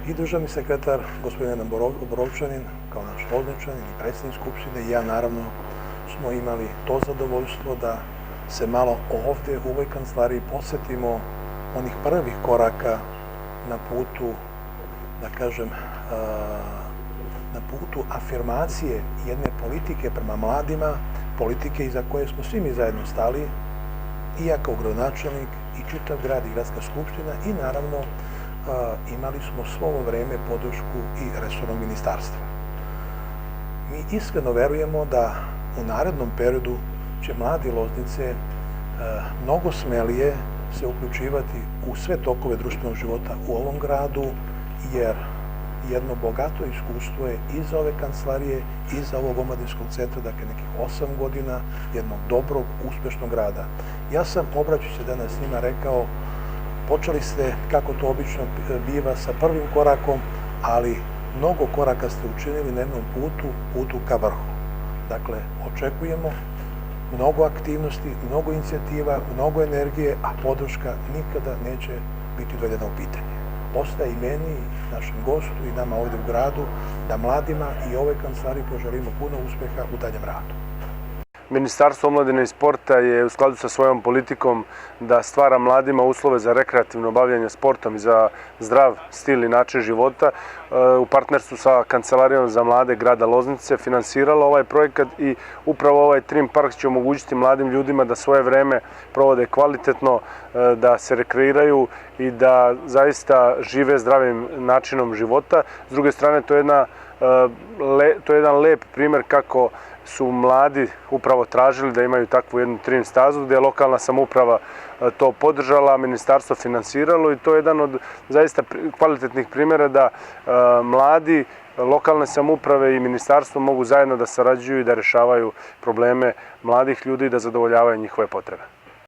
i državni sekretar, gospodin Nenad Borovčanin, kao naš Lozničanin i predsjednik Skupštine i ja naravno smo imali to zadovoljstvo da se malo ovde u ovoj kancelariji posvetimo onih prvih koraka na putu, da kažem, na putu afirmacije jedne politike prema mladima, politike iza koje smo svi mi zajedno stali, i ja kao gradonačelnik, i čitav grad i gradska skupština, i naravno imali smo svo ovo vreme podršku i resornog ministarstva. Mi iskreno verujemo da u narednom periodu će mladi Loznice mnogo smelije se uključivati u sve tokove društvenog života u ovom gradu, jer jedno bogato iskustvo je i za ove kancelarije i za ovog omladinskog centra, dakle nekih 8 godina jednog dobrog, uspešnog rada. Ja sam, obraćajući se danas s njima, rekao, počeli ste, kako to obično biva, sa prvim korakom, ali mnogo koraka ste učinili na jednom putu ka vrhu. Dakle, očekujemo mnogo aktivnosti, mnogo inicijativa, mnogo energije, a podrška nikada neće biti dovedena u pitanje. Ostaje i meni, i našem gostu, i nama ovde u gradu, da mladima i ovoj kancelariji poželimo puno uspeha u daljem radu. Ministarstvo omladine i sporta je u skladu sa svojom politikom da stvara mladima uslove za rekreativno bavljanje sportom i za zdrav stil i način života. U partnerstvu sa Kancelarijom za mlade grada Loznice finansiralo ovaj projekat i upravo ovaj Trim park će omogućiti mladim ljudima da svoje vreme provode kvalitetno, da se rekreiraju i da zaista žive zdravim načinom života. S druge strane, to je jedan lep primer kako su mladi upravo tražili da imaju takvu jednu trim stazu, gde je lokalna samouprava to podržala, ministarstvo finansiralo, i to je jedan od zaista kvalitetnih primjera da mladi, lokalne samouprave i ministarstvo mogu zajedno da sarađuju i da rešavaju probleme mladih ljudi i da zadovoljavaju njihove potrebe.